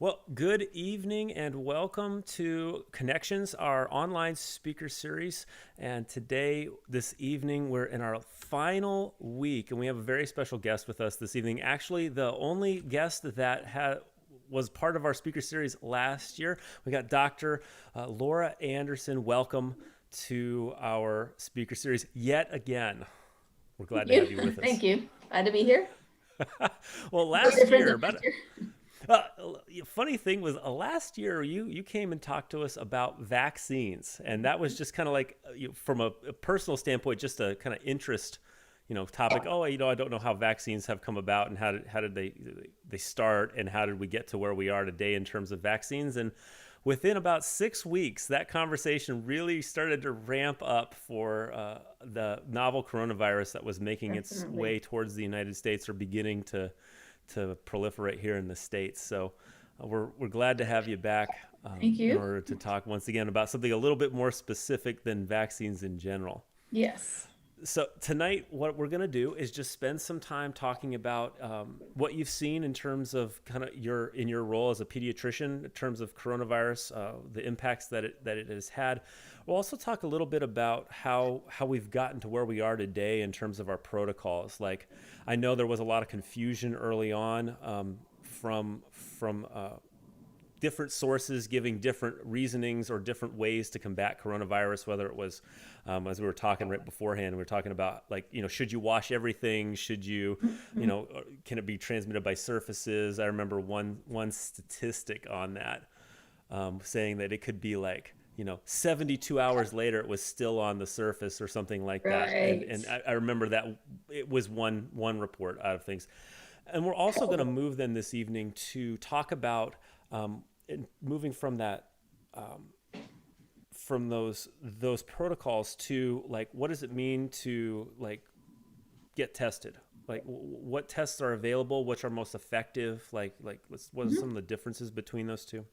Well, good evening and welcome to Connections, our online speaker series. And today, this evening, we're in our final week, and we have a very special guest with us this evening. Actually, the only guest that was part of our speaker series last year. We got Dr. Laura Anderson. Welcome to our speaker series yet again. We're glad to have you with us. Thank you. Glad to be here. Well, last year, funny thing was last year you came and talked to us about vaccines, and that was just kind of like from a personal standpoint, just a kind of interest, topic. Oh, I don't know how vaccines have come about and how did they start and how did we get to where we are today in terms of vaccines. And within about 6 weeks, that conversation really started to ramp up for the novel coronavirus that was making its way towards the United States or beginning to proliferate here in the States. So we're glad to have you back Thank you. in order to talk once again about something a little bit more specific than vaccines in general. Yes. So tonight, what we're going to do is just spend some time talking about what you've seen in terms of kind of in your role as a pediatrician in terms of coronavirus, the impacts that it has had. We'll also talk a little bit about how we've gotten to where we are today in terms of our protocols. Like, I know there was a lot of confusion early on from different sources giving different reasonings or different ways to combat coronavirus, whether it was, as we were talking right beforehand, we were talking about, like, should you wash everything? Should you, can it be transmitted by surfaces? I remember one statistic on that saying that it could be like, 72 hours later, it was still on the surface or something like that. Right. And I remember that it was one report out of things. And we're also going to move then this evening to talk about moving from that, from those protocols to, like, what does it mean to, like, get tested? Like, what tests are available? Which are most effective? What are some of the differences between those two,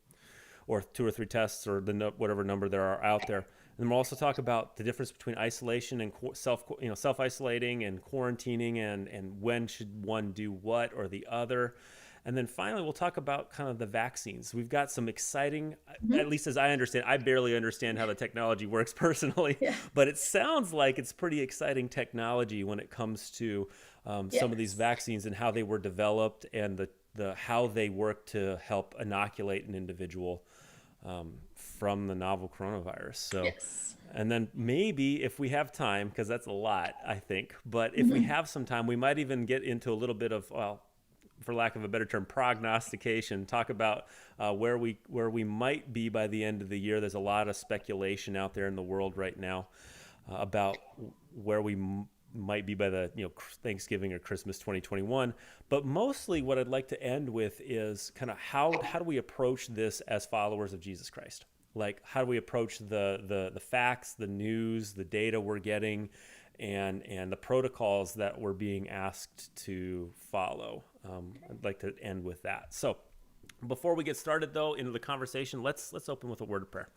or 2 or 3 tests, or whatever number there are out there? And then we'll also talk about the difference between isolation and self-isolating and quarantining, and when should one do what or the other. And then finally, we'll talk about kind of the vaccines. We've got some exciting, at least as I understand, I barely understand how the technology works personally, Yeah. but it sounds like it's pretty exciting technology when it comes to some of these vaccines and how they were developed and how they work to help inoculate an individual from the novel coronavirus. So, Yes. and then maybe if we have time, because that's a lot, I think, but if we have some time, we might even get into a little bit of, well, for lack of a better term, prognostication, talk about where we might be by the end of the year. There's a lot of speculation out there in the world right now about where we might be by the Thanksgiving or Christmas 2021. But mostly what I'd like to end with is kind of how do we approach this as followers of Jesus Christ? Like, how do we approach the facts, the news, the data we're getting, and the protocols that we're being asked to follow? I'd like to end with that. So before we get started, though, into the conversation, let's open with a word of prayer.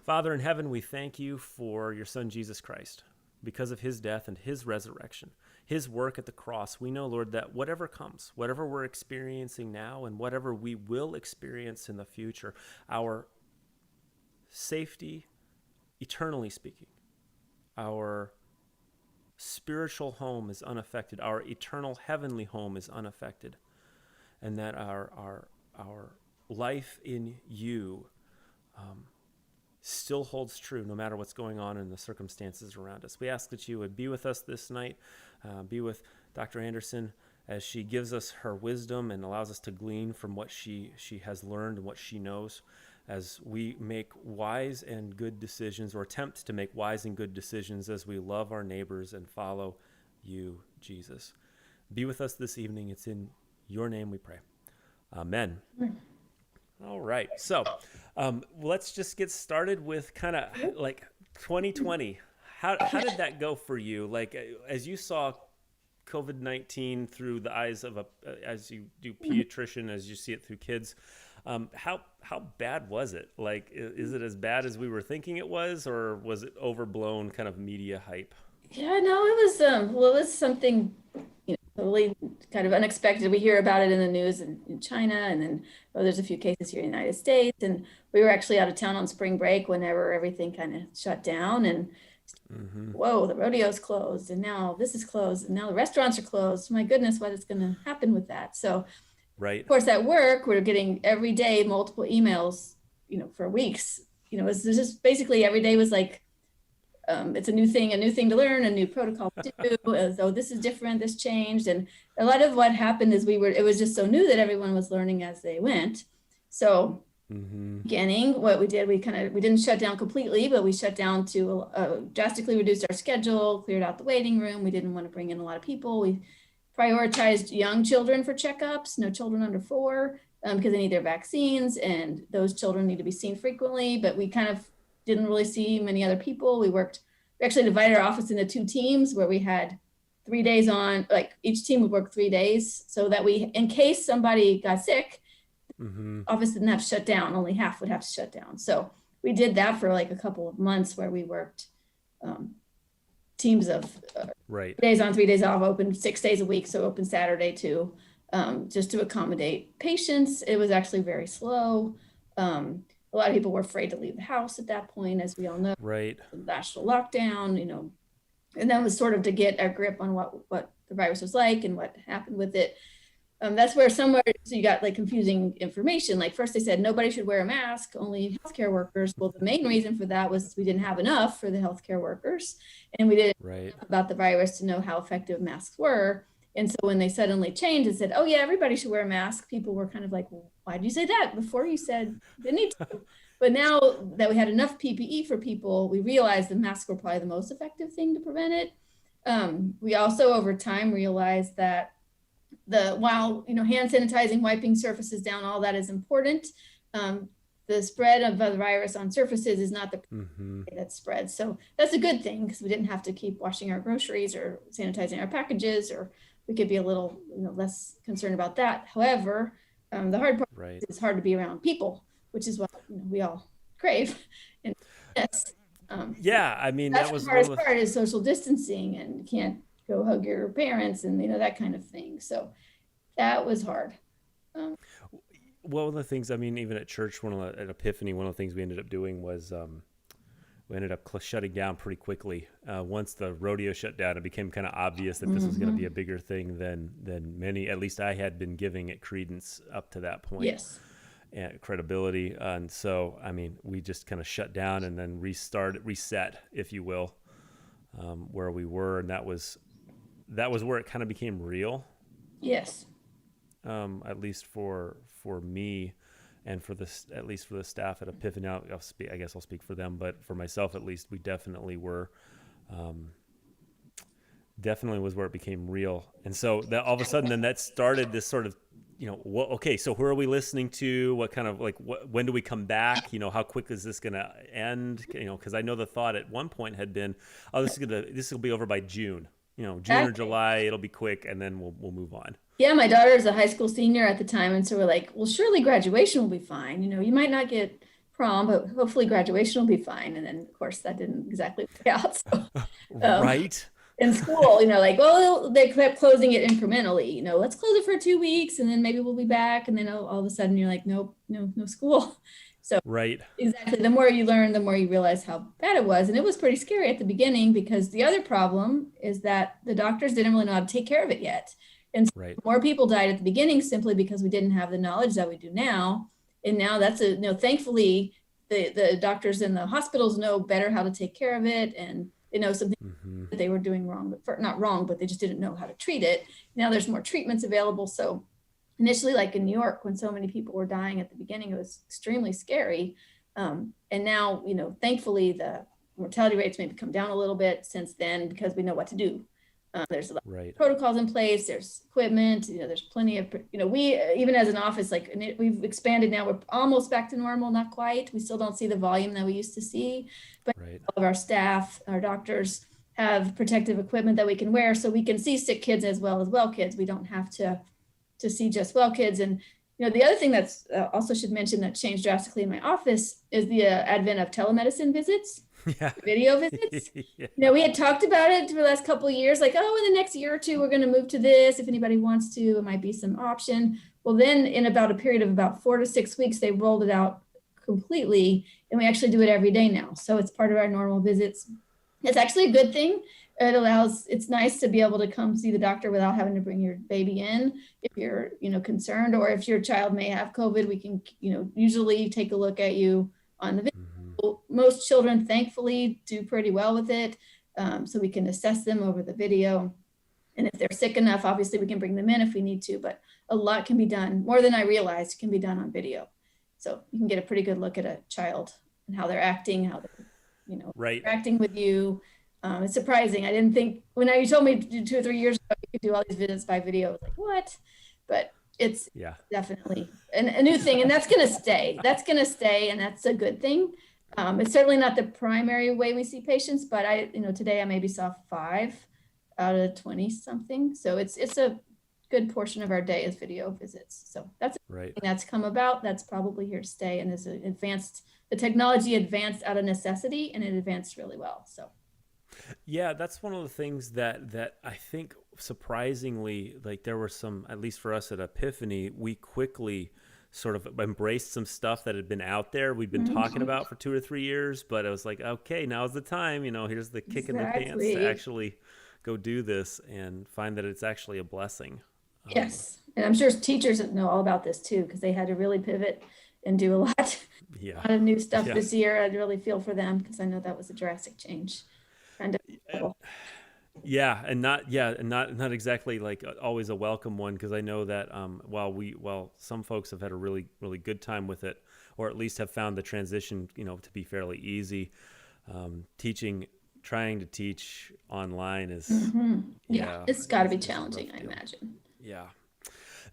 Father in heaven, we thank you for your Son, Jesus Christ. Because of his death and his resurrection, his work at the cross, we know, Lord, that whatever comes, whatever we're experiencing now and whatever we will experience in the future, our safety, eternally speaking, our spiritual home is unaffected, our eternal heavenly home is unaffected, and that our life in you still holds true no matter what's going on in the circumstances around us. We ask that you would be with us this night, be with Dr. Anderson as she gives us her wisdom and allows us to glean from what she has learned and what she knows, as we make wise and good decisions, or attempt to make wise and good decisions as we love our neighbors and follow you, Jesus. Be with us this evening. It's in your name we pray. Amen. All right. So let's just get started with kind of like 2020. How did that go for you? Like, as you saw COVID-19 through the eyes of as you do pediatrician, as you see it through kids, how bad was it? Like, is it as bad as we were thinking it was, or was it overblown kind of media hype? Yeah, no, it was something totally kind of unexpected. We hear about it in the news in China, and then there's a few cases here in the United States. And we were actually out of town on spring break whenever everything kind of shut down. And whoa, the rodeo's closed, and now this is closed, and now the restaurants are closed. My goodness, what is going to happen with that? So, Right. of course, at work, we're getting every day multiple emails, for weeks. It's just basically every day was like, it's a new thing to learn, a new protocol to do. So this is different, this changed. And a lot of what happened is it was just so new that everyone was learning as they went. So beginning, what we did, we didn't shut down completely, but we shut down to drastically reduced our schedule, cleared out the waiting room. We didn't want to bring in a lot of people. We prioritized young children for checkups, no children under 4, because they need their vaccines, and those children need to be seen frequently, but we kind of didn't really see many other people. We actually divided our office into 2 teams where we had 3 days on, like each team would work 3 days, so that in case somebody got sick, office didn't have to shut down, only half would have to shut down. So we did that for like a couple of months where we worked teams of 3 days on, 3 days off, open 6 days a week, so open Saturday too, just to accommodate patients. It was actually very slow. A lot of people were afraid to leave the house at that point, as we all know. Right. National lockdown, and that was sort of to get a grip on what the virus was like and what happened with it. That's where so you got like confusing information. Like first they said nobody should wear a mask, only healthcare workers. Well, the main reason for that was we didn't have enough for the healthcare workers, and we didn't know about the virus to know how effective masks were. And so when they suddenly changed and said, oh yeah, everybody should wear a mask, people were kind of like, well, why did you say that? Before you said they need to. But now that we had enough PPE for people, we realized the masks were probably the most effective thing to prevent it. We also over time realized that while hand sanitizing, wiping surfaces down, all that is important, the spread of the virus on surfaces is not the that spreads. So that's a good thing, because we didn't have to keep washing our groceries or sanitizing our packages, or we could be a little less concerned about that. However, the hard part is it's hard to be around people, which is what we all crave. And yes, I mean, that's that was the hardest part, is social distancing, and you can't go hug your parents and that kind of thing. So that was hard. One of the things, I mean, even at church, at Epiphany, one of the things we ended up doing was we ended up shutting down pretty quickly. Once the rodeo shut down, it became kind of obvious that this was going to be a bigger thing than many, at least I had been giving it credence up to that point. Yes. And credibility. And so, I mean, we just kind of shut down and then reset, if you will, where we were. And that was where it kind of became real. Yes. At least for me, and at least for the staff at Epiphany. I guess I'll speak for them, but for myself at least, we definitely were, definitely was where it became real. And so that all of a sudden, then that started this sort of, okay, so who are we listening to? What kind of when do we come back? How quick is this going to end? Because I know the thought at one point had been, oh, this will be over by June. June or July, it'll be quick, and then we'll move on. Yeah, my daughter's a high school senior at the time, and so we're like, well, surely graduation will be fine. You might not get prom, but hopefully graduation will be fine. And then, of course, that didn't exactly work out. So, right. In school, well, they kept closing it incrementally. Let's close it for 2 weeks, and then maybe we'll be back. And then all of a sudden, you're like, nope, no school. So right. Exactly. The more you learn, the more you realize how bad it was. And it was pretty scary at the beginning, because the other problem is that the doctors didn't really know how to take care of it yet. And so more people died at the beginning simply because we didn't have the knowledge that we do now. And now that's thankfully the doctors in the hospitals know better how to take care of it. And they know something that they were doing wrong, but not wrong, but they just didn't know how to treat it. Now there's more treatments available. So initially, like in New York, when so many people were dying at the beginning, it was extremely scary. And now, thankfully the mortality rates maybe come down a little bit since then, because we know what to do. There's a lot of protocols in place. There's equipment. There's plenty of. We even as an office, we've expanded now. We're almost back to normal, not quite. We still don't see the volume that we used to see, but all of our staff, our doctors, have protective equipment that we can wear, so we can see sick kids as well kids. We don't have to see just well kids. And The other thing that's also should mention that changed drastically in my office is the advent of telemedicine visits, Yeah. video visits. Yeah. We had talked about it for the last couple of years, like, oh, in the next year or two, we're going to move to this. If anybody wants to, it might be some option. Well, then in about a period of about 4 to 6 weeks, they rolled it out completely, and we actually do it every day now. So it's part of our normal visits. It's actually a good thing. It's nice to be able to come see the doctor without having to bring your baby in if you're, concerned, or if your child may have COVID, we can, usually take a look at you on the video. Mm-hmm. Most children, thankfully, do pretty well with it. So we can assess them over the video. And if they're sick enough, obviously we can bring them in if we need to, but a lot can be done, more than I realized can be done on video. So you can get a pretty good look at a child and how they're acting, how they're, right. interacting with you. It's surprising. I didn't think when you told me 2 or 3 years ago you could do all these visits by video. I was like, what? But it's definitely a new thing, and that's going to stay. That's going to stay, and that's a good thing. It's certainly not the primary way we see patients, but today I maybe saw 5 out of 20 something. So it's a good portion of our day is video visits. So that's right. That's come about. That's probably here to stay, and is advanced. The technology advanced out of necessity, and it advanced really well. So. Yeah, that's one of the things that I think surprisingly, like there were some, at least for us at Epiphany, we quickly sort of embraced some stuff that had been out there. We'd been talking about for 2 or 3 years, but I was like, okay, now's the time, here's the kick in the pants to actually go do this and find that it's actually a blessing. Yes. And I'm sure teachers know all about this too, because they had to really pivot and do a lot of new stuff this year. I'd really feel for them because I know that was a drastic change. And not exactly like always a welcome one, because I know that while some folks have had a really, really good time with it, or at least have found the transition to be fairly easy, trying to teach online is it's got to be challenging, I imagine.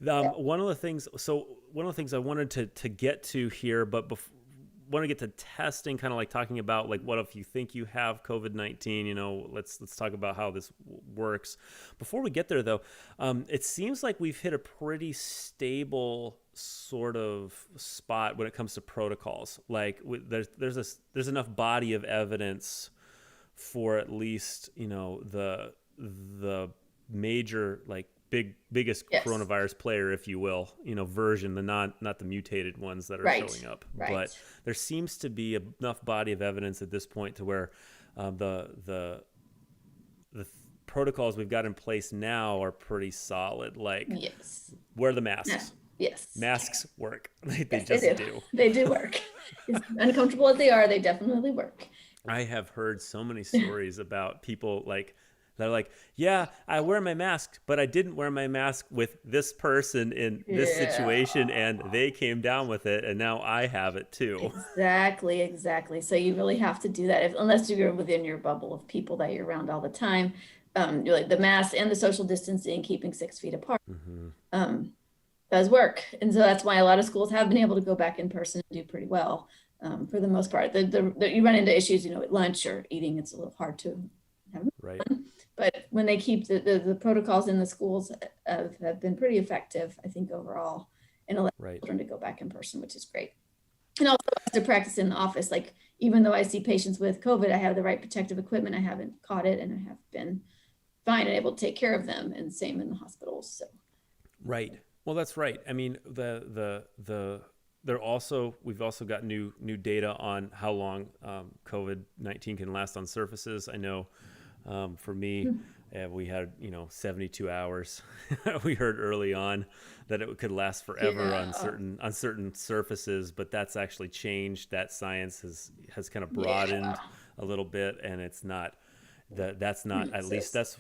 One of the things I wanted to get to here, but want to get to testing, kind of like talking about like what if you think you have COVID-19, let's talk about how this works. Before we get there though, it seems like we've hit a pretty stable sort of spot when it comes to protocols. Like there's enough body of evidence for at least the major like biggest coronavirus player, if you will, version, the not the mutated ones that are showing up. Right. But there seems to be enough body of evidence at this point to where the protocols we've got in place now are pretty solid. Like wear the masks. Yes. Masks work. They just do. They do work. As uncomfortable as they are, they definitely work. I have heard so many stories about people they're like, yeah, I wear my mask, but I didn't wear my mask with this person in this situation, and they came down with it, and now I have it too. Exactly. So you really have to do that unless you're within your bubble of people that you're around all the time. Like the mask and the social distancing, keeping 6 feet apart, does work, and so that's why a lot of schools have been able to go back in person and do pretty well for the most part. You run into issues, at lunch or eating. It's a little hard to have fun. But when they keep the protocols in the schools have been pretty effective, I think, overall, and allow children to go back in person, which is great. And also to practice in the office, like even though I see patients with COVID, I have the right protective equipment. I haven't caught it, and I have been fine and able to take care of them, and same in the hospitals. So. Right. Well, that's right. I mean, we've also got new data on how long COVID-19 can last on surfaces. I know. For me, we had 72 hours. We heard early on that it could last forever on certain surfaces, but that's actually changed. That science has kind of broadened a little bit, and it's not that's not at least that's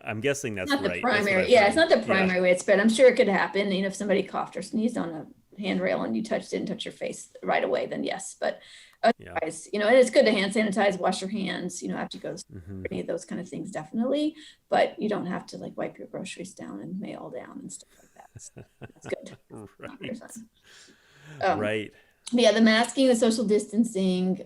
I'm guessing that's not right. The primary, it's not the primary way it's spread. I'm sure it could happen. If somebody coughed or sneezed on a handrail and you didn't touch your face right away, then yes, but. Otherwise, and it's good to hand sanitize, wash your hands, after you go to any of those kind of things, definitely. But you don't have to wipe your groceries down and mail down and stuff like that. That's good. Right. But the masking, the social distancing,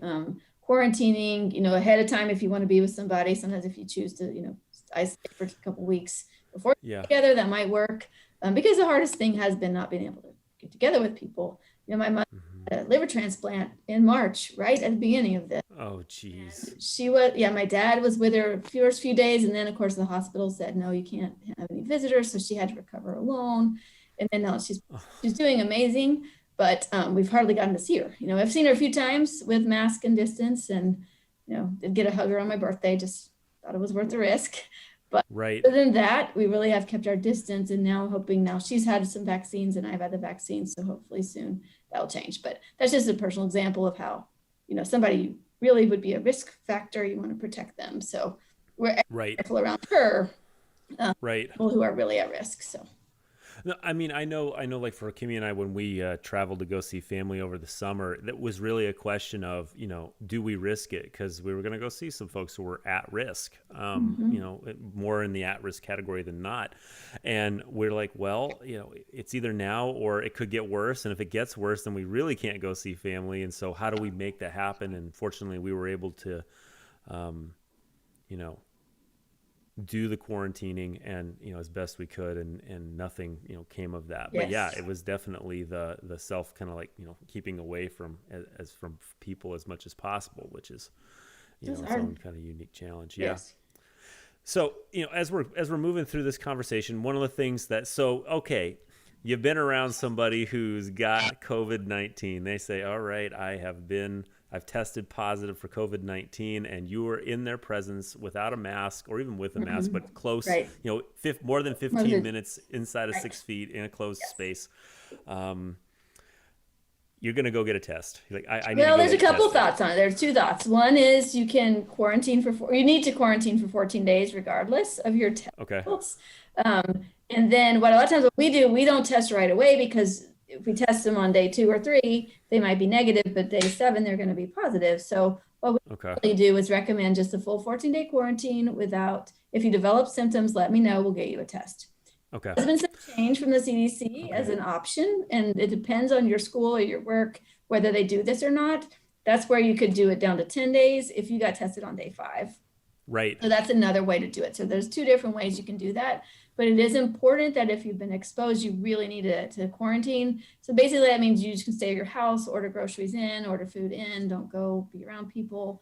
quarantining, ahead of time if you want to be with somebody. Sometimes if you choose to, isolate for a couple weeks before you get together, that might work. because the hardest thing has been not being able to get together with people. My mother had a liver transplant in March, right at the beginning of this. Oh, geez. She was, my dad was with her the first few days. And then of course the hospital said, no, you can't have any visitors. So she had to recover alone. And then now she's doing amazing, but we've hardly gotten to see her. I've seen her a few times with mask and distance, and, did get a hug her on my birthday, just thought it was worth the risk. But right. other than that, we really have kept our distance, and now she's had some vaccines and I've had the vaccine. So hopefully soon that'll change. But that's just a personal example of how, somebody really would be a risk factor. You want to protect them. So we're careful around her, people who are really at risk. So. No, I mean, I know like for Kimmy and I, when we traveled to go see family over the summer, that was really a question of, do we risk it? Because we were going to go see some folks who were at risk, more in the at-risk category than not. And we're like, well, it's either now or it could get worse. And if it gets worse, then we really can't go see family. And so how do we make that happen? And fortunately, we were able to, do the quarantining and as best we could, and nothing came of that. But yeah, it was definitely the self kind of like keeping away from people as much as possible, which is its own kind of unique challenge. Yes. So as we're moving through this conversation, one of the things okay, you've been around somebody who's got COVID-19. They say, all right, I've tested positive for COVID-19, and you were in their presence without a mask, or even with a mask, but close, more than 15 minutes inside of 6 feet in a closed space. You're going to go get a test. You're like, there's a couple thoughts on it. There's two thoughts. One is you can you need to quarantine for 14 days regardless of your test results. And then a lot of times what we do, we don't test right away, because if we test them on day 2 or 3, they might be negative, but day 7, they're going to be positive. So what we really do is recommend just a full 14-day quarantine if you develop symptoms, let me know, we'll get you a test. Okay. There's been some change from the CDC as an option, and it depends on your school or your work, whether they do this or not. That's where you could do it down to 10 days if you got tested on day 5. Right. So that's another way to do it. So there's 2 different ways you can do that. But it is important that if you've been exposed, you really need to quarantine. So basically that means you just can stay at your house, order groceries in, order food in, don't go be around people.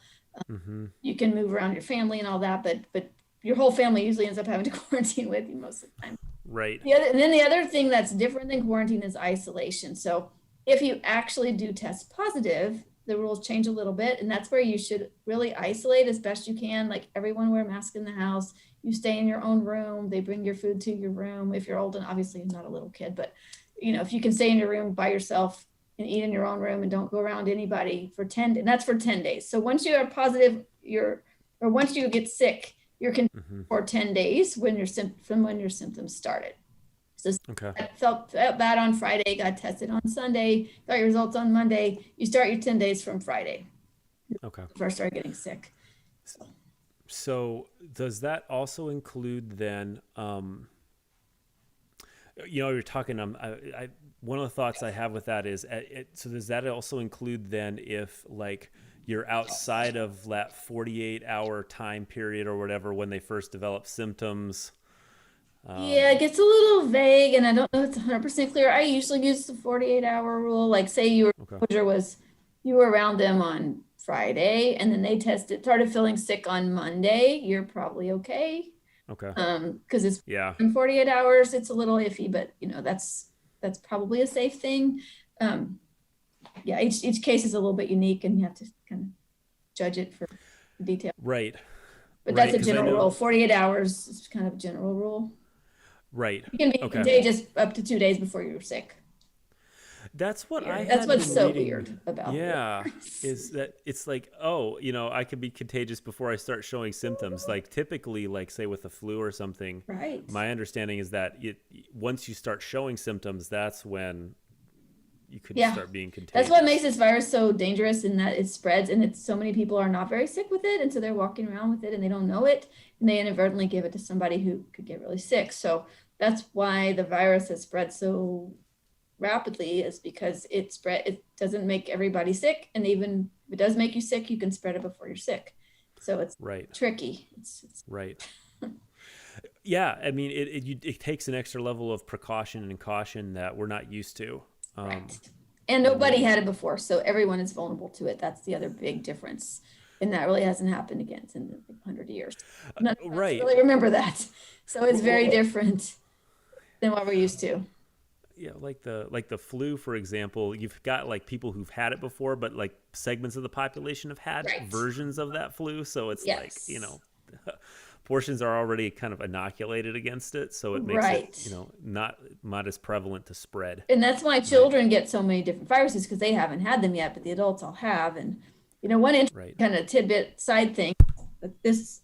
You can move around your family and all that, but your whole family usually ends up having to quarantine with you most of the time. Right. And then the other thing that's different than quarantine is isolation. So if you actually do test positive, the rules change a little bit, and that's where you should really isolate as best you can. Like, everyone wear a mask in the house. You stay in your own room. They bring your food to your room. If you're old, and obviously not a little kid, but if you can stay in your room by yourself and eat in your own room and don't go around anybody for 10, and that's for 10 days. So once you are positive, once you get sick, you're contained for 10 days from when your symptoms started. So I felt bad on Friday, got tested on Sunday, got your results on Monday. You start your 10 days from Friday. Okay. First started getting sick. So does that also include then, you're talking, one of the thoughts I have with that is, so does that also include then if like you're outside of that 48-hour time period or whatever when they first develop symptoms? Yeah, it gets a little vague, and I don't know if it's 100% clear. I usually use the 48-hour rule. Like, say your exposure you were around them on Friday, and then they started feeling sick on Monday, you're probably okay. Okay. Because it's in 48 hours, it's a little iffy, but that's probably a safe thing. Each case is a little bit unique, and you have to kind of judge it for detail. Right. But that's a general rule. 48 hours is kind of a general rule. Right. You can be contagious up to 2 days before you're sick. That's what That's what's so weird about it. Is that it's like, I could be contagious before I start showing symptoms. Like typically, like say with the flu or something. Right. My understanding is that once you start showing symptoms, that's when you could start being contagious. That's what makes this virus so dangerous, in that it spreads, and so many people are not very sick with it, and so they're walking around with it and they don't know it, and they inadvertently give it to somebody who could get really sick. So that's why the virus has spread so rapidly, is because it doesn't make everybody sick, and even if it does make you sick, you can spread it before you're sick. So it's tricky. It's right. Yeah, I mean, it takes an extra level of precaution and caution that we're not used to. Right. And nobody had it before, so everyone is vulnerable to it. That's the other big difference. And that really hasn't happened again in 100 years. None of us Right. really remember that. So it's very different than what we're used to. Yeah, like the flu, for example, you've got like people who've had it before, but like segments of the population have had Right. versions of that flu. So it's like, Yes. portions are already kind of inoculated against it. So it makes Right. it, not as prevalent to spread. And that's why Right. children get so many different viruses because they haven't had them yet, but the adults all have. And, one interesting Right. kind of tidbit side thing, that this,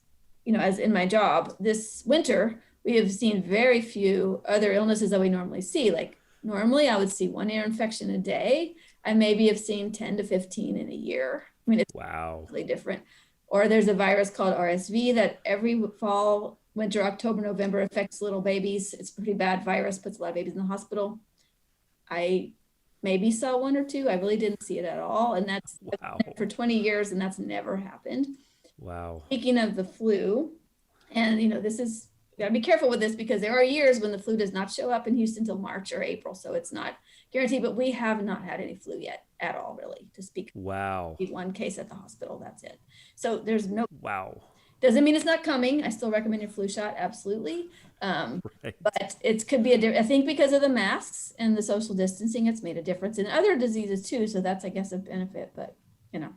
as in my job, this winter, we have seen very few other illnesses that we normally see. Like normally I would see one ear infection a day. I maybe have seen 10 to 15 in a year. I mean, it's Wow. really different. Or there's a virus called RSV that every fall, winter, October, November affects little babies. It's a pretty bad virus, puts a lot of babies in the hospital. I maybe saw one or two. I really didn't see it at all. And that's Wow. for 20 years, and that's never happened. Wow. Speaking of the flu, and this is, you gotta be careful with this because there are years when the flu does not show up in Houston until March or April. So it's not guaranteed, but we have not had any flu yet at all, really, to speak. Wow. One case at the hospital, that's it. So there's no, Wow. doesn't mean it's not coming. I still recommend your flu shot, absolutely. Right. But it could be I think because of the masks and the social distancing, it's made a difference in other diseases too. So that's, I guess, a benefit, but Yeah.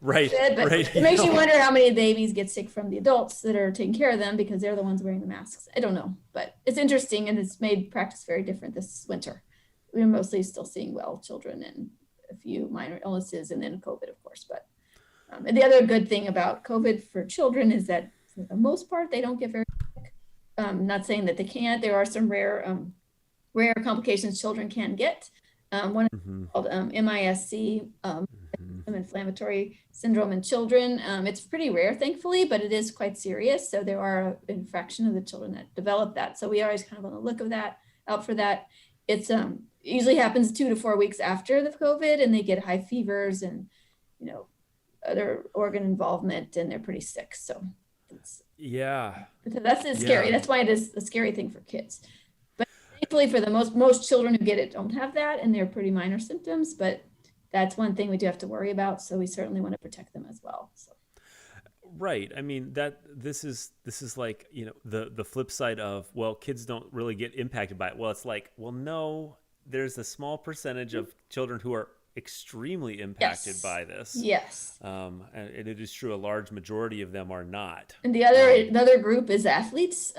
Right. but Right. it makes you wonder how many babies get sick from the adults that are taking care of them because they're the ones wearing the masks. I don't know, but it's interesting and it's made practice very different this winter. We're mostly still seeing well children and a few minor illnesses and then COVID, of course. But and the other good thing about COVID for children is that for the most part, they don't get very sick. Not saying that they can't. There are some rare complications children can get. One is called MISC, inflammatory syndrome in children. It's pretty rare, thankfully, but it is quite serious. So there are a fraction of the children that develop that. So we are always kind of on the look of that, out for that. It's usually happens 2 to 4 weeks after the COVID, and they get high fevers and other organ involvement, and they're pretty sick. So that's scary. That's why it is a scary thing for kids. But thankfully, for the most children who get it don't have that, and they're pretty minor symptoms. But that's one thing we do have to worry about. So we certainly want to protect them as well. So. Right. I mean, this is like, the flip side of, well, kids don't really get impacted by it. Well, it's like, well, no, there's a small percentage of children who are extremely impacted by this. Yes. And it is true, a large majority of them are not. And the other group is athletes.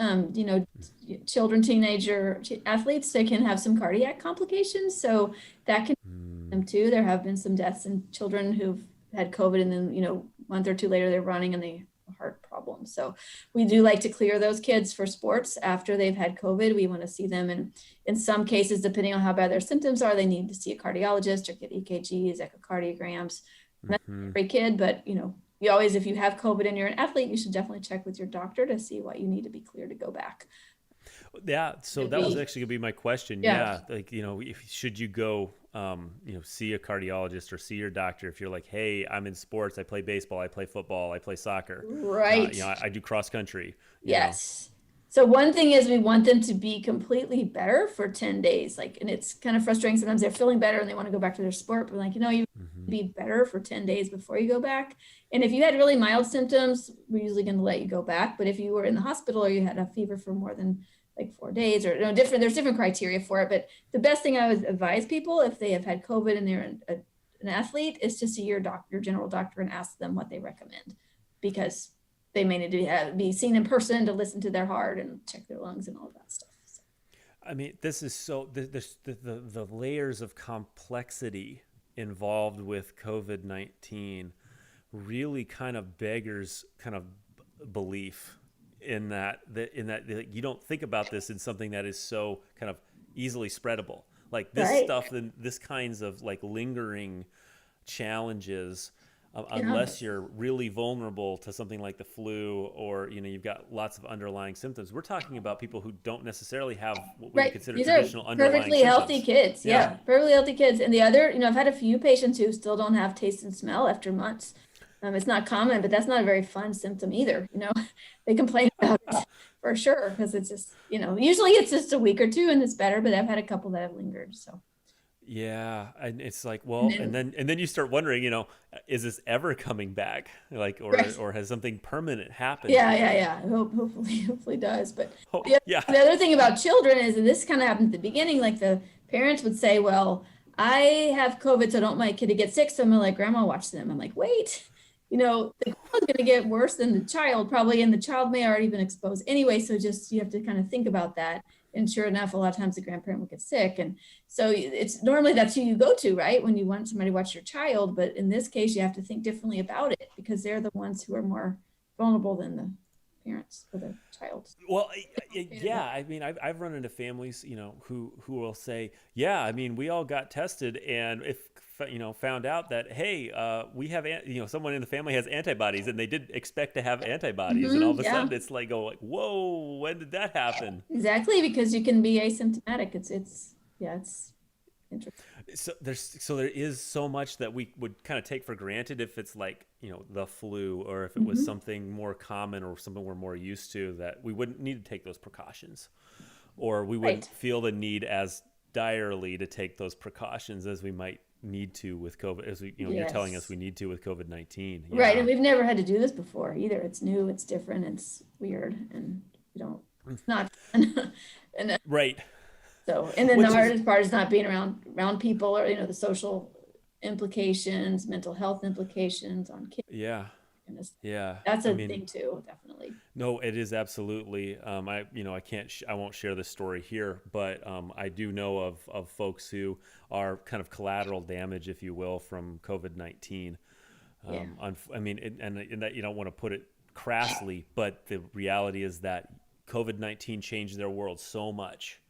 Children, teenager athletes, they can have some cardiac complications. So that can them too. There have been some deaths in children who've had COVID and then, a month or two later they're running and they have heart problems. So we do like to clear those kids for sports after they've had COVID. We want to see them. And in some cases, depending on how bad their symptoms are, they need to see a cardiologist or get EKGs, echocardiograms. Not every kid, but you always, if you have COVID and you're an athlete, you should definitely check with your doctor to see what you need to be cleared to go back. Yeah. So that was actually gonna be my question. Yeah. Like, should you go, see a cardiologist or see your doctor if you're like, hey, I'm in sports, I play baseball, I play football, I play soccer. Right. I do cross country. Yes. So one thing is we want them to be completely better for 10 days. And it's kind of frustrating. Sometimes they're feeling better and they want to go back to their sport. But you be better for 10 days before you go back. And if you had really mild symptoms, we're usually going to let you go back. But if you were in the hospital or you had a fever for more than 4 days or there's different criteria for it. But the best thing I would advise people if they have had COVID and they're an athlete is to see your general doctor and ask them what they recommend, because they may need to be seen in person to listen to their heart and check their lungs and all of that stuff. So. I mean, this is the layers of complexity involved with COVID-19 really kind of beggars kind of belief in that you don't think about this in something that is so kind of easily spreadable. Like this stuff, this kinds of lingering challenges. Unless you're really vulnerable to something like the flu or, you've got lots of underlying symptoms. We're talking about people who don't necessarily have what we consider traditional underlying perfectly symptoms. Healthy kids. Yeah, perfectly healthy kids. And the other, I've had a few patients who still don't have taste and smell after months. It's not common, but that's not a very fun symptom either. They complain about it. for sure. Because it's just, usually it's just a week or two and it's better, but I've had a couple that have lingered. So, Yeah, and it's like, and well, and then you start wondering, is this ever coming back? Like, right. or has something permanent happened Yeah, here? yeah, yeah. Hopefully does. But Oh, the, yeah. the other thing about children is, and this kind of happened at the beginning, like the parents would say, well, I have COVID, so I don't want my kid to get sick. So I'm gonna let grandma watch them. I'm like, wait, the grandma's gonna get worse than the child probably, and the child may already been exposed anyway. So just, you have to kind of think about that. And sure enough, a lot of times the grandparent will get sick. And so it's normally that's who you go to, right? When you want somebody to watch your child. But in this case, you have to think differently about it because they're the ones who are more vulnerable than the parents for the child. Well, yeah. I mean, I've run into families, who will say, yeah, I mean, we all got tested, and if found out that, hey, we have, someone in the family has antibodies, and they did expect to have antibodies, and all of a Yeah, sudden it's like, oh, like, whoa, when did that happen? exactly. Because you can be asymptomatic. Yeah, it's interesting. So there is so much that we would kind of take for granted if it's like, the flu, or if it was Mhm. something more common or something we're more used to, that we wouldn't need to take those precautions, or we wouldn't Right. feel the need as direly to take those precautions as we might need to with COVID, as you're telling us Yes. we need to with COVID-19. Right. Yeah. And we've never had to do this before either. It's new, it's different, it's weird, and we don't, it's not fun. And Right. so, and then the Which is, hardest part is not being around people, or, the social implications, mental health implications on kids. yeah. And Yeah. that's I a mean, thing too, definitely. no, it is absolutely. I can't, I won't share this story here, but I do know of folks who are kind of collateral damage, if you will, from COVID-19. Yeah. I mean, and that you don't want to put it crassly, but the reality is that COVID-19 changed their world so much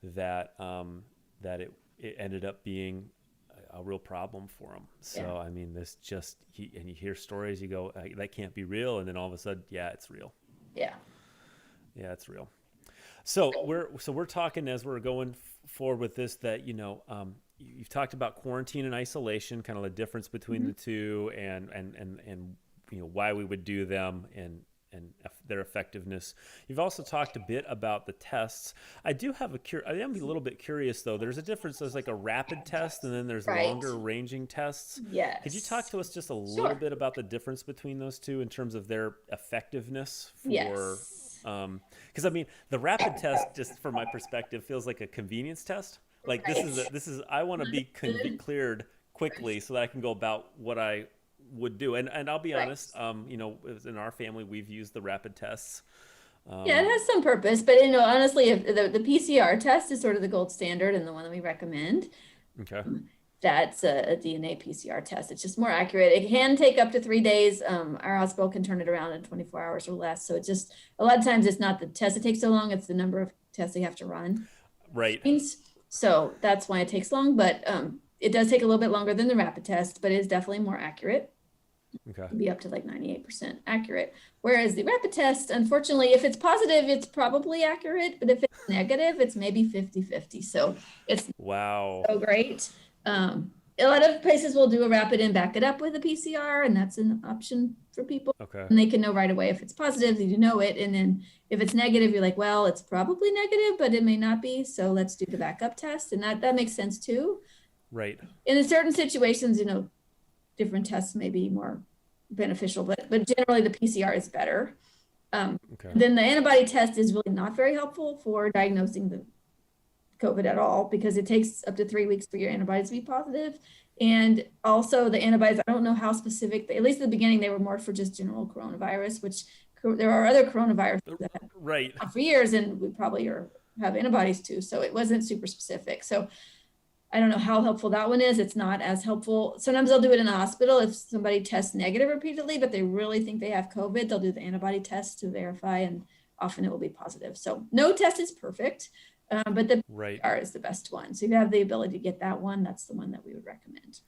that it ended up being a real problem for them. So, Yeah. I mean, and you hear stories, you go, that can't be real. And then all of a sudden, yeah, it's real. Yeah. Yeah, it's real. So we're talking as we're going forward with this, that, you've talked about quarantine and isolation, kind of the difference between the two, and why we would do them, and their effectiveness. You've also talked a bit about the tests. I do have I am a little bit curious though. There's a difference. There's like a rapid test, and then there's Right. longer ranging tests. Could you talk Yes. to us just a little Sure. bit about the difference between those two in terms of their effectiveness for? Yes. Because I mean, the rapid test, just from my perspective, feels like a convenience test. Like Right. this is I want to be cleared quickly so that I can go about what I would do. And I'll be Right. honest, in our family, we've used the rapid tests. Yeah, it has some purpose, but honestly, if the PCR test is sort of the gold standard and the one that we recommend. Okay. That's a DNA PCR test. It's just more accurate. It can take up to 3 days. Our hospital can turn it around in 24 hours or less. So it's just, a lot of times it's not the test that takes so long, it's the number of tests they have to run. Right. So that's why it takes long, but it does take a little bit longer than the rapid test, but it is definitely more accurate. Okay. Be up to like 98% accurate. Whereas the rapid test, unfortunately, if it's positive, it's probably accurate, but if it's negative, it's maybe 50-50. So it's Wow. so great. A lot of places will do a rapid and back it up with a PCR, and that's an option for people. Okay. And they can know right away if it's positive, you know it. And then if it's negative, you're like, well, it's probably negative, but it may not be. So let's do the backup test. And that makes sense too. Right. And in certain situations, different tests may be more beneficial, but generally the PCR is better. Okay. Then the antibody test is really not very helpful for diagnosing the COVID at all, because it takes up to 3 weeks for your antibodies to be positive. And also the antibodies, I don't know how specific, at least at the beginning, they were more for just general coronavirus, which there are other coronaviruses that have Right. for years, and we probably have antibodies too. So it wasn't super specific. So I don't know how helpful that one is. It's not as helpful. Sometimes they'll do it in the hospital if somebody tests negative repeatedly, but they really think they have COVID. They'll do the antibody test to verify, and often it will be positive. So no test is perfect, but the Right. PCR is the best one. So if you have the ability to get that one, that's the one that we would recommend.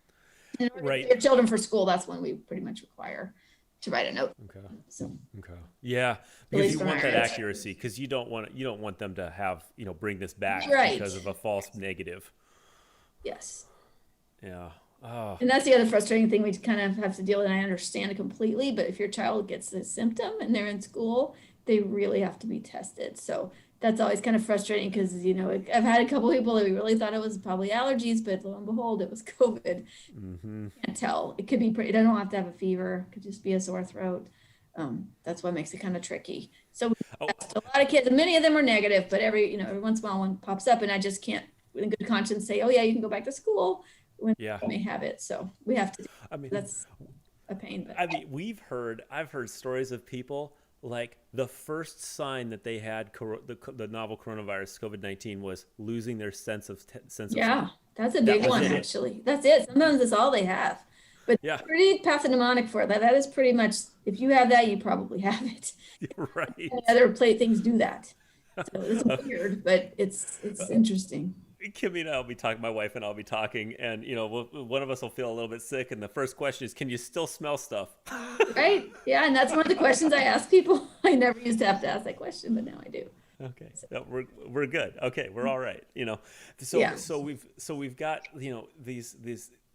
In order to Right. get your children for school, that's one we pretty much require to write a note. Okay. So Okay. Yeah, At because least you from want our that end. accuracy, because you don't want them to have bring this back Right. because of a false negative. yes. Yeah. Oh. And that's the other frustrating thing we kind of have to deal with. And I understand it completely, but if your child gets a symptom and they're in school, they really have to be tested. So that's always kind of frustrating because, I've had a couple people that we really thought it was probably allergies, but lo and behold, it was COVID. Mm-hmm. Can't tell. It could be pretty, they don't have to have a fever. It could just be a sore throat. That's what makes it kind of tricky. So we asked a lot of kids, and many of them are negative, but every once in a while one pops up, and I just can't, in good conscience, say, oh yeah, you can go back to school when you may have it. So we have to. That's a pain. But I've heard stories of people like the first sign that they had the novel coronavirus COVID-19 was losing their sense of yeah, that's a big one actually. That's it. Sometimes it's all they have. But pretty pathognomonic for that. That is pretty much, if you have that, you probably have it. Right. And other things do that. So it's weird, but it's interesting. Kimmy and I'll be talking, my wife and I'll be talking, and one of us will feel a little bit sick, and the first question is, can you still smell stuff? Right. Yeah, and that's one of the questions I ask people. I never used to have to ask that question, but now I do. Okay, so we're good. Okay, we're all right. So we've got these.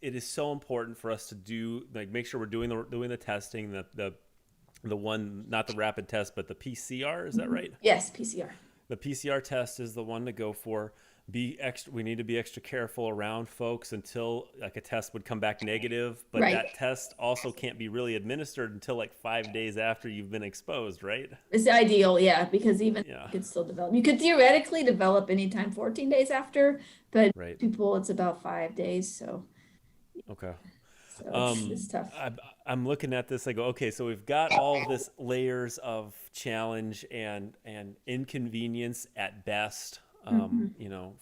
It is so important for us to do, make sure we're doing the testing, the one, not the rapid test, but the PCR. Is that right? Yes, PCR. The PCR test is the one to go for. We need to be extra careful around folks until a test would come back negative, but that test also can't be really administered until 5 days after you've been exposed, right? It's ideal, because even you could still develop. You could theoretically develop anytime 14 days after, but people, it's about 5 days. So okay. So it's tough. I'm looking at this. I go, okay, so we've got all this layers of challenge and inconvenience at best.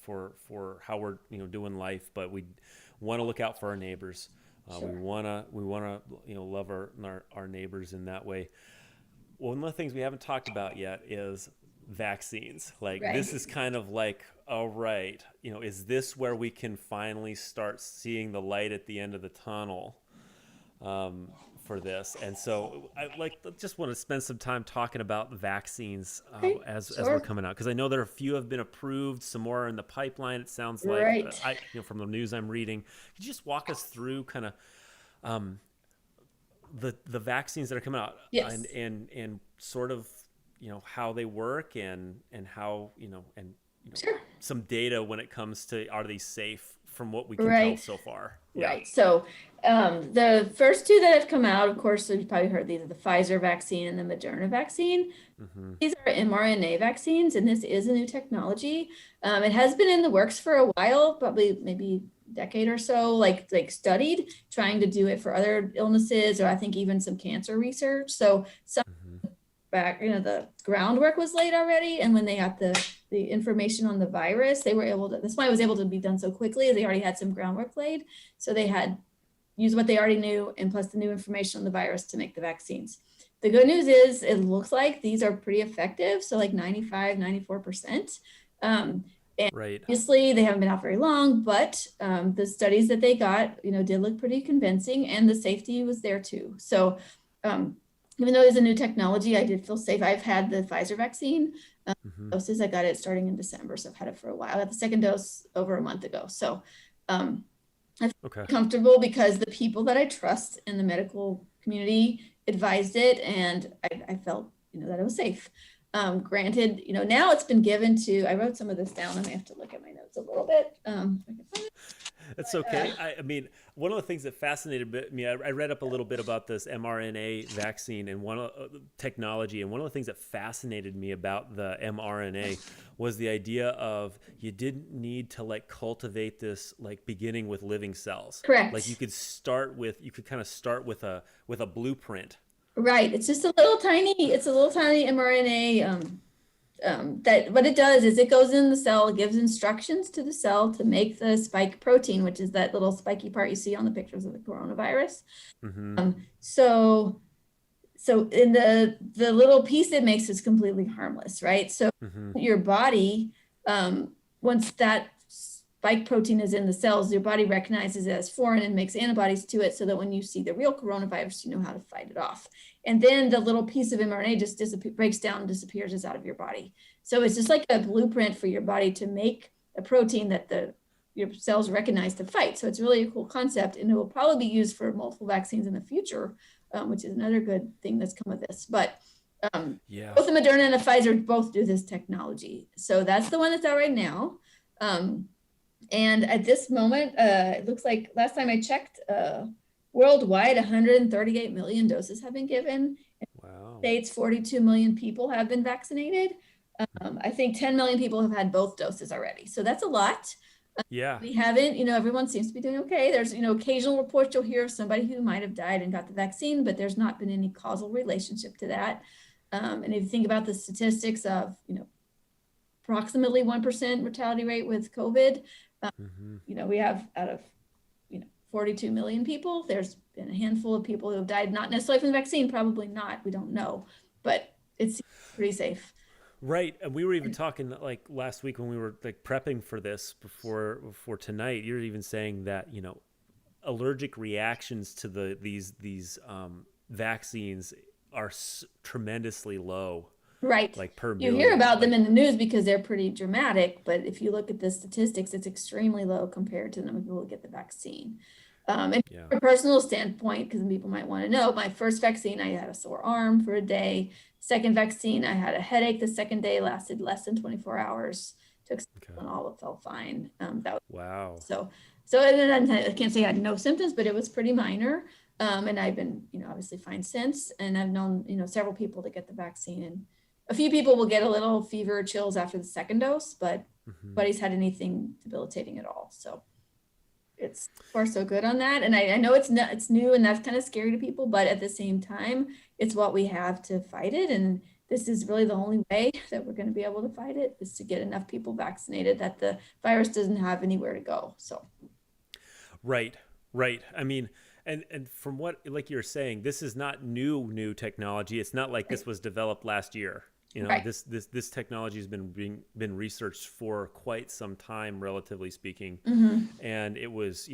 For how we're doing life, but we want to look out for our neighbors. We want to love our neighbors in that way. One of the things we haven't talked about yet is vaccines. This is kind of all right, is this where we can finally start seeing the light at the end of the tunnel for this? And so I just want to spend some time talking about vaccines as we're coming out, because I know there are a few have been approved, some more are in the pipeline, it sounds like. From the news I'm reading, could you just walk us through kind of the vaccines that are coming out? Yes. and sort of how they work and how some data when it comes to, are they safe from what we can tell so far? Right. So the first two that have come out, of course, you've probably heard these are the Pfizer vaccine and the Moderna vaccine. Mm-hmm. These are mRNA vaccines, and this is a new technology. It has been in the works for a while, probably maybe a decade or so, like studied, trying to do it for other illnesses, or I think even some cancer research. So some back, the groundwork was laid already, and when they got the information on the virus, they were able to, that's why it was able to be done so quickly, is they already had some groundwork laid. So they had used what they already knew and plus the new information on the virus to make the vaccines. The good news is it looks like these are pretty effective. So 95, 94%. And obviously they haven't been out very long, but the studies that they got, did look pretty convincing, and the safety was there too. So even though it's a new technology, I did feel safe. I've had the Pfizer vaccine doses. I got it starting in December, so I've had it for a while. I got the second dose over a month ago. So I feel comfortable because the people that I trust in the medical community advised it, and I felt, that it was safe. Granted, now it's been given to, I wrote some of this down. I may have to look at my notes a little bit. That's okay. I mean, one of the things that fascinated me, I read up a little bit about this mRNA vaccine and technology, and one of the things that fascinated me about the mRNA was the idea of you didn't need to cultivate this beginning with living cells. Correct. You could kind of start with a blueprint. Right. It's just a little tiny mRNA. That what it does is it goes in the cell, gives instructions to the cell to make the spike protein, which is that little spiky part you see on the pictures of the coronavirus. Mm-hmm. So in the little piece it makes is completely harmless, right? So your body, once that spike protein is in the cells, your body recognizes it as foreign and makes antibodies to it, so that when you see the real coronavirus, you know how to fight it off. And then the little piece of mRNA just breaks down and disappears, is out of your body. So it's just like a blueprint for your body to make a protein that your cells recognize to fight. So it's really a cool concept, and it will probably be used for multiple vaccines in the future, which is another good thing that's come with this. But Yeah. Both the Moderna and the Pfizer both do this technology. So that's the one that's out right now. And at this moment, it looks like last time I checked, worldwide, 138 million doses have been given. Wow. States, 42 million people have been vaccinated. I think 10 million people have had both doses already. So that's a lot. Yeah. We haven't, everyone seems to be doing okay. There's, occasional reports you'll hear of somebody who might have died and got the vaccine, but there's not been any causal relationship to that. And if you think about the statistics of, approximately 1% mortality rate with COVID, we have out of, 42 million people, there's been a handful of people who have died, not necessarily from the vaccine, probably not, we don't know, but it's pretty safe. Right. And we were even talking like last week when we were like prepping for this before tonight, you're even saying that, allergic reactions to these vaccines are tremendously low. Right. Like per You million. hear about them in the news because they're pretty dramatic, but if you look at the statistics, it's extremely low compared to the number of people who get the vaccine. And from a personal standpoint, because people might want to know, my first vaccine, I had a sore arm for a day. Second vaccine, I had a headache. The second day lasted less than 24 hours. Took and all it felt fine. That was, wow. So and then I can't say I had no symptoms, but it was pretty minor. And I've been, obviously fine since. And I've known, several people to get the vaccine, and a few people will get a little fever, chills after the second dose, but nobody's had anything debilitating at all. So it's far so good on that. And I know it's new and that's kind of scary to people, but at the same time, it's what we have to fight it. And this is really the only way that we're going to be able to fight it, is to get enough people vaccinated that the virus doesn't have anywhere to go. So. Right. I mean, and from what, like you're saying, this is not new technology. It's not like this was developed last year. This technology has been researched for quite some time, relatively speaking. And it was,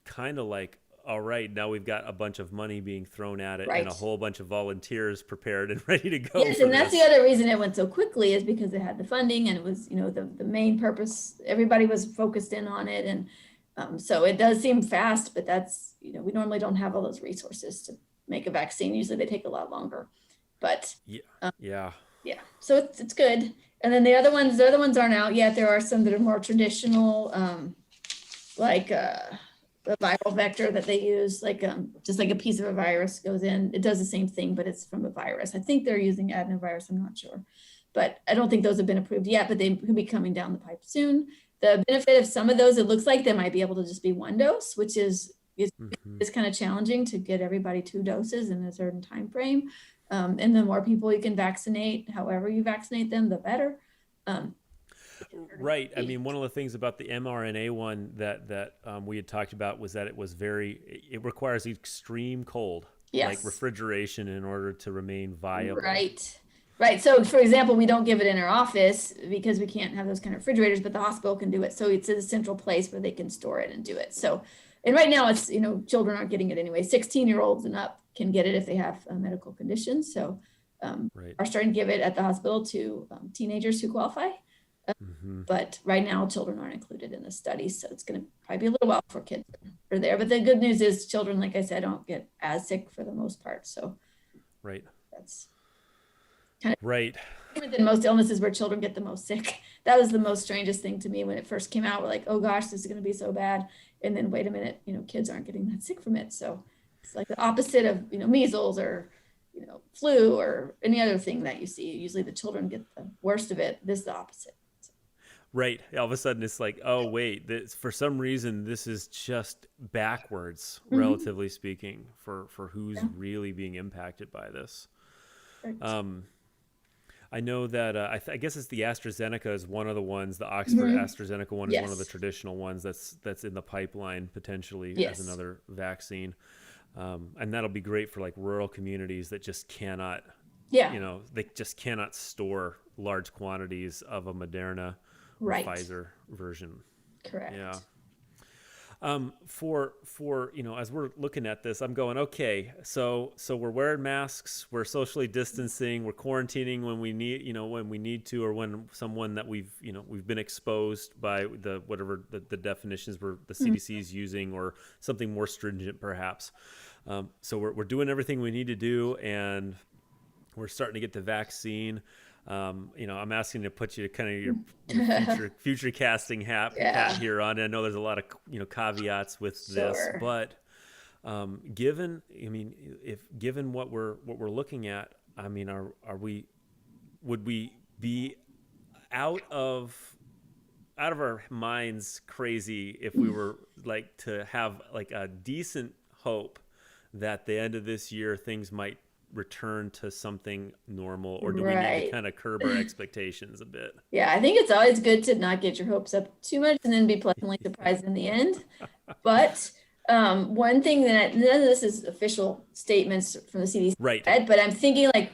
kind of like, all right, now we've got a bunch of money being thrown at it and a whole bunch of volunteers prepared and ready to go. Yes, and that's the other reason it went so quickly, is because it had the funding and it was, the main purpose. Everybody was focused in on it. And so it does seem fast, but that's, we normally don't have all those resources to make a vaccine. Usually they take a lot longer. But yeah. So it's good. And then the other ones aren't out yet. There are some that are more traditional, like the viral vector that they use, like just like a piece of a virus goes in. It does the same thing, but it's from a virus. I think they're using adenovirus. I'm not sure, but I don't think those have been approved yet. But they could be coming down the pipe soon. The benefit of some of those, it looks like they might be able to just be one dose, which is kind of challenging to get everybody 2 doses in a certain time frame. And the more people you can vaccinate, however you vaccinate them, the better. Right. I mean, one of the things about the mRNA one that we had talked about was that it requires extreme cold, like refrigeration, in order to remain viable. Right. So, for example, we don't give it in our office because we can't have those kind of refrigerators, but the hospital can do it. So it's a central place where they can store it and do it. So, and right now it's, children aren't getting it anyway. 16-year-olds and up can get it if they have medical conditions. So are starting to give it at the hospital to teenagers who qualify. But right now children aren't included in the study. So it's going to probably be a little while for kids are there. But the good news is children, like I said, don't get as sick for the most part. So that's kind of different than most illnesses where children get the most sick. That was the most strangest thing to me when it first came out. We're like, oh gosh, this is going to be so bad. And then wait a minute, kids aren't getting that sick from it. So it's like the opposite of, measles or, flu or any other thing that you see. Usually the children get the worst of it. This is the opposite. So. Right. All of a sudden it's like, oh, wait, for some reason, this is just backwards, relatively speaking, for who's really being impacted by this. Right. I know that I guess it's the AstraZeneca is one of the ones. The Oxford AstraZeneca one is one of the traditional ones that's in the pipeline potentially as another vaccine, and that'll be great for like rural communities that just cannot, they just cannot store large quantities of a Moderna or Pfizer version. Correct. Yeah. For as we're looking at this, I'm going, okay, so we're wearing masks, we're socially distancing, we're quarantining when we need to, or when someone that we've been exposed by whatever the definitions were the CDC is using, or something more stringent perhaps. So we're doing everything we need to do, and we're starting to get the vaccine. I'm asking to put you kind of your future casting hat here on. I know there's a lot of caveats with this, Sure. but given what we're looking at, I mean, would we be out of our minds crazy if we were like to have like a decent hope that the end of this year things might return to something normal, or do we need to kind of curb our expectations a bit? Yeah, I think it's always good to not get your hopes up too much and then be pleasantly surprised in the end. But one thing that none of this is official statements from the CDC, right? But I'm thinking like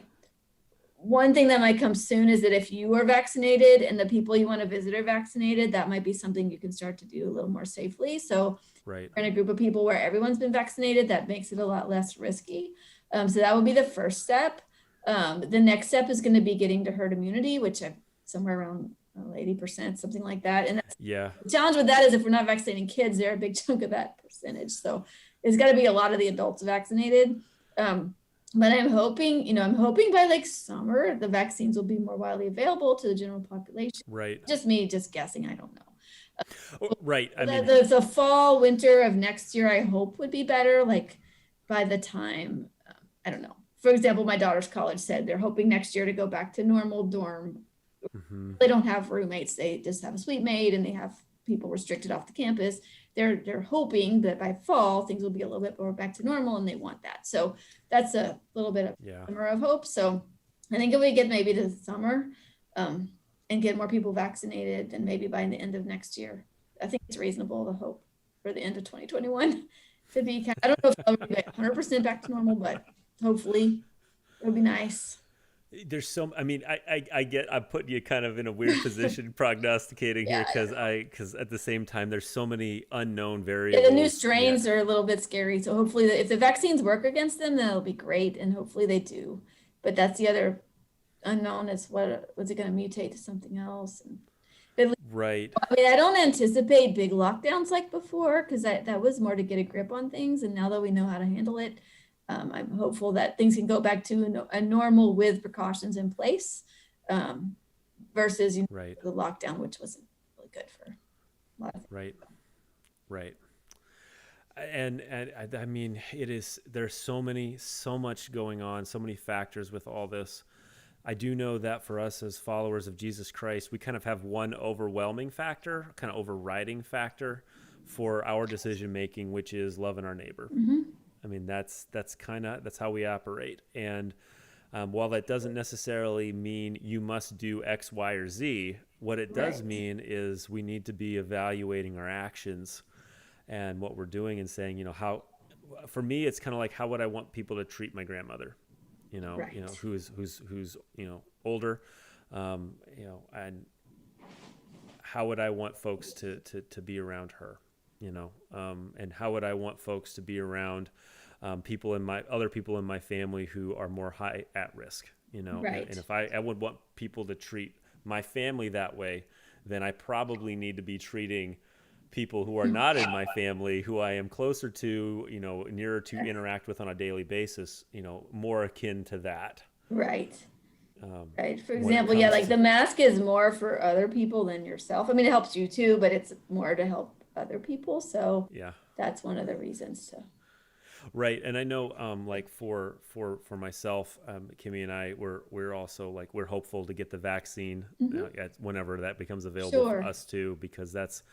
one thing that might come soon is that if you are vaccinated and the people you want to visit are vaccinated, that might be something you can start to do a little more safely. So right. in a group of people where everyone's been vaccinated, that makes it a lot less risky. So that would be the first step. The next step is going to be getting to herd immunity, which I'm somewhere around 80%, something like that. And that's, the challenge with that is if we're not vaccinating kids, they're a big chunk of that percentage. So it's got to be a lot of the adults vaccinated. But I'm hoping by like summer, the vaccines will be more widely available to the general population. Right. Just me, just guessing. I don't know. Right. I mean, the fall, winter of next year, I hope would be better. Like by the time, I don't know. For example, my daughter's college said they're hoping next year to go back to normal dorm. Mm-hmm. They don't have roommates. They just have a suite mate and they have people restricted off the campus. They're hoping that by fall, things will be a little bit more back to normal and they want that. So that's a little bit of summer of hope. So I think if we get maybe to summer and get more people vaccinated, and maybe by the end of next year, I think it's reasonable to hope for the end of 2021 to be I don't know if I'll be 100% back to normal, but hopefully it would be nice. There's I'm putting you kind of in a weird position prognosticating here because at the same time there's so many unknown variables. The new strains are a little bit scary. So hopefully if the vaccines work against them, then it'll be great. And hopefully they do. But that's the other unknown is was it going to mutate to something else? Right. I mean, I don't anticipate big lockdowns like before because that was more to get a grip on things. And now that we know how to handle it, I'm hopeful that things can go back to a normal with precautions in place versus the lockdown, which wasn't really good for a lot of things. Right. And I mean, there's so much going on, so many factors with all this. I do know that for us as followers of Jesus Christ, we kind of have one overwhelming factor, kind of overriding factor for our decision making, which is loving our neighbor. Mm-hmm. I mean, that's how we operate. And while that doesn't necessarily mean you must do X, Y, or Z, what it does mean is we need to be evaluating our actions and what we're doing and saying, how, for me, it's kind of like, how would I want people to treat my grandmother? Who's older, and how would I want folks to be around her? And how would I want folks to be around other people in my family who are more high at risk, and if I would want people to treat my family that way, then I probably need to be treating people who are not in my family, who I am closer to, nearer to interact with on a daily basis, more akin to that. Right. For example, like the mask is more for other people than yourself. I mean, it helps you too, but it's more to help other people. So that's one of the reasons to. Right. And I know, like for myself, Kimmy and I, we're also like, we're hopeful to get the vaccine whenever that becomes available for us too, because that's,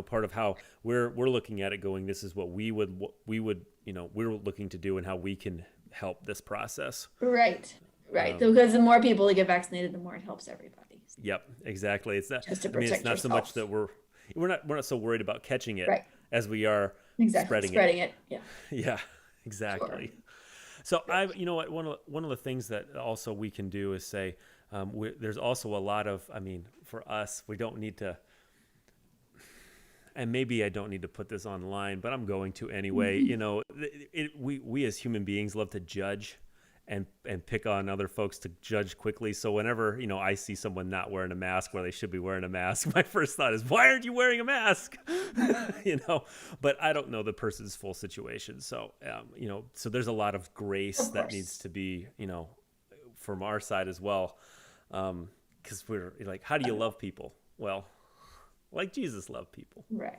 part of how we're looking at it going, this is what we would, we're looking to do and how we can help this process. Right. Because the more people that get vaccinated, the more it helps everybody. Yep, exactly. It's not, just to protect it's not yourself. So much that we're not so worried about catching it as we are spreading it. Yeah, exactly. Sure. So you know what, one of the things that also we can do is say, there's also a lot of, for us, we don't need to, and maybe I don't need to put this online, but I'm going to anyway. We as human beings love to judge and pick on other folks to judge quickly. So whenever, I see someone not wearing a mask where they should be wearing a mask, my first thought is, why aren't you wearing a mask? But I don't know the person's full situation. So, so there's a lot of grace that needs to be, from our side as well. Because we're like, how do you love people? Well, like Jesus loved people. Right.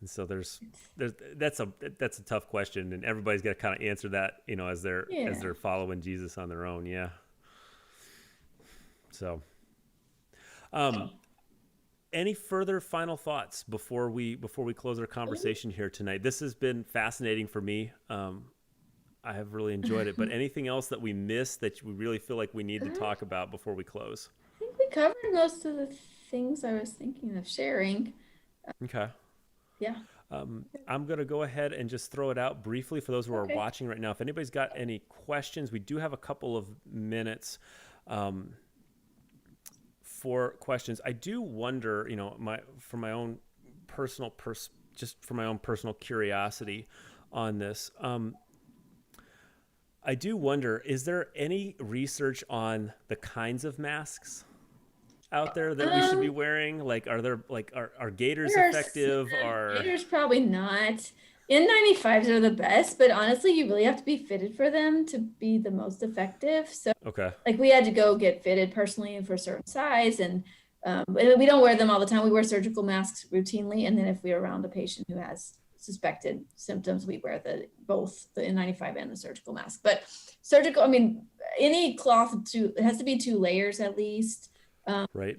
And so that's a tough question, and everybody's got to kind of answer that, as they're following Jesus on their own. Yeah. So, any further final thoughts before we close our conversation here tonight? This has been fascinating for me. I have really enjoyed it, but anything else that we missed that we really feel like we need to talk about before we close? I think we covered most of the things I was thinking of sharing. Okay. Yeah. I'm going to go ahead and just throw it out briefly for those who are watching right now. If anybody's got any questions, we do have a couple of minutes for questions. I do wonder, for my own personal curiosity on this, I do wonder, is there any research on the kinds of masks out there that we should be wearing? Like, are gaiters effective? Gaiters probably not. N95s are the best, but honestly, you really have to be fitted for them to be the most effective. So, like, we had to go get fitted personally for a certain size, and we don't wear them all the time. We wear surgical masks routinely, and then if we're around a patient who has suspected symptoms, we wear both the N95 and the surgical mask. But surgical, I mean, any cloth, it has to be 2 layers at least. Right.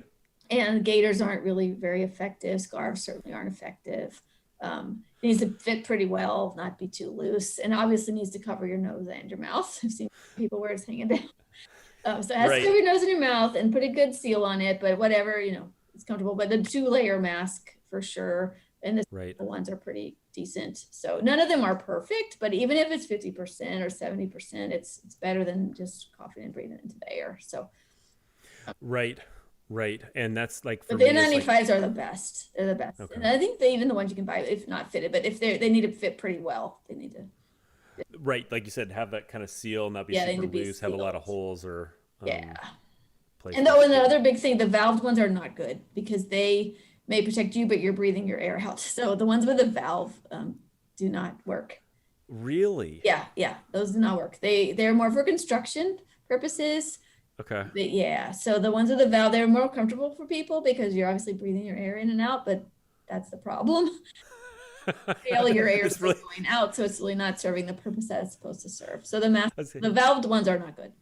And gaiters aren't really very effective. Scarves certainly aren't effective. It needs to fit pretty well, not be too loose, and obviously needs to cover your nose and your mouth. I've seen people wear it hanging down. So it has to cover your nose and your mouth and put a good seal on it, but whatever, it's comfortable. But the 2-layer mask for sure. And the ones are pretty decent. So none of them are perfect, but even if it's 50% or 70%, it's better than just coughing and breathing into the air. So. Right. And that's like, but the N95s are the best. They're the best. Okay. And I think even the ones you can buy, if not fitted, but if they need to fit pretty well, they need to. Right. Like you said, have that kind of seal, not be super loose, have a lot of holes or. And the other big thing, the valved ones are not good because they may protect you, but you're breathing your air out. So the ones with a valve do not work. Really? Yeah. Those do not work. They're more for construction purposes. Okay. But so the ones with a valve, they're more comfortable for people because you're obviously breathing your air in and out, but that's the problem. All your air is really going out, so it's really not serving the purpose that it's supposed to serve. So the valved ones are not good.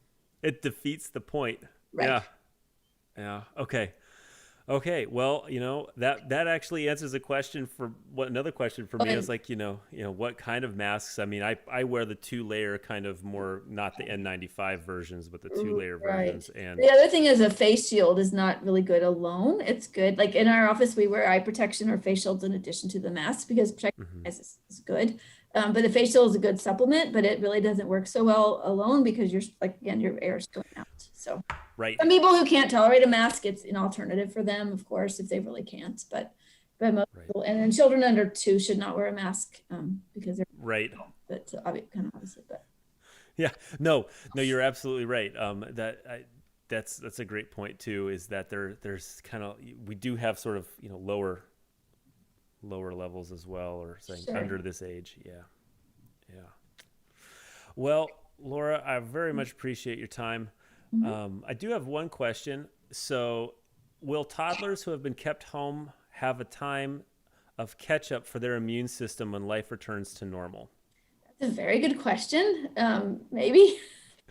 It defeats the point. Right. Yeah. Okay. Well, that actually answers a question for another question for me is like, what kind of masks? I mean, I wear the 2-layer kind of more, not the N95 versions, but the 2-layer versions. And the other thing is a face shield is not really good alone. It's good. Like in our office, we wear eye protection or face shields in addition to the mask because protection is good. But the face shield is a good supplement, but it really doesn't work so well alone because your air is going out. So some people who can't tolerate a mask, it's an alternative for them, of course, if they really can't. But most people, and then children under 2 should not wear a mask because they're That's kind of obviously, but yeah, no, you're absolutely right. That's a great point too. Is that there's kind of, we do have sort of lower levels as well, or saying under this age. Yeah. Well, Laura, I very much appreciate your time. I do have one question. So will toddlers who have been kept home have a time of catch up for their immune system when life returns to normal? That's a very good question. Maybe.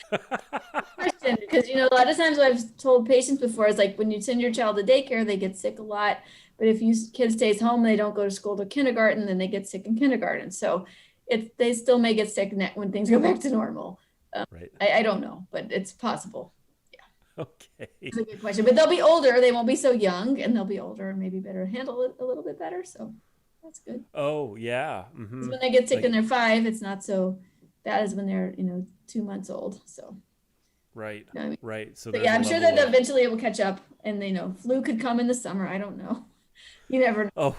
Because a lot of times what I've told patients before is like when you send your child to daycare, they get sick a lot. But if kid stays home, they don't go to school to kindergarten, then they get sick in kindergarten. So they still may get sick when things go back to normal. I don't know, but it's possible. Yeah. Okay. That's a good question. But they'll be older. They won't be so young, and they'll be older and maybe better handle it a little bit better. So that's good. Oh, yeah. Mm-hmm. When they get sick and they're 5, it's not so bad as when they're 2 months old. So. Right. So I'm sure that eventually it will catch up, and flu could come in the summer. I don't know. You never know. Oh.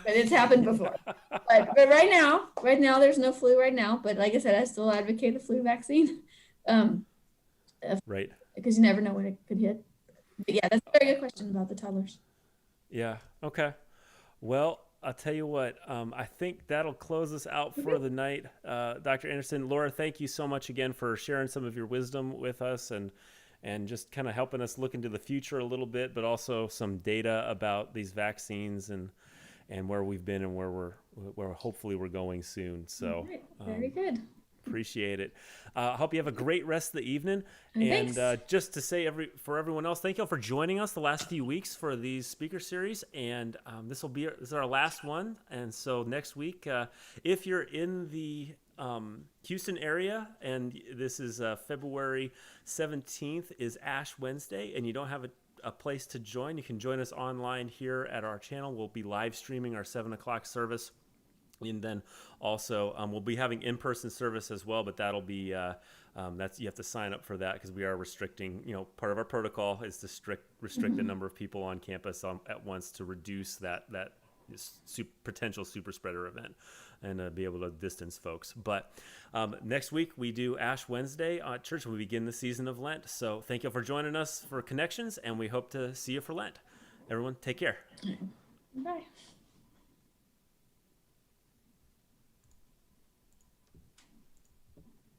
But it's happened before. But right now, there's no flu right now. But like I said, I still advocate the flu vaccine. Because you never know when it could hit. But yeah, that's a very good question about the toddlers. Yeah. Okay. Well, I'll tell you what, I think that'll close us out for the night. Dr. Anderson, Laura, thank you so much again for sharing some of your wisdom with us and just kind of helping us look into the future a little bit, but also some data about these vaccines and where we've been and where hopefully we're going soon. So right. Very good. Appreciate it. I hope you have a great rest of the evening. Thanks. And just to say for everyone else, thank you all for joining us the last few weeks for these speaker series. And this is our last one. And so next week, if you're in the Houston area, and this is February 17th is Ash Wednesday, and you don't have a place to join, you can join us online here at our channel. We'll be live streaming our 7 o'clock service. And then also we'll be having in-person service as well, but that'll be you have to sign up for that because we are restricting. Part of our protocol is to restrict the number of people on campus at once to reduce that potential super spreader event and be able to distance folks. But next week we do Ash Wednesday at church. We begin the season of Lent. So thank you for joining us for Connections, and we hope to see you for Lent. Everyone, take care. Bye.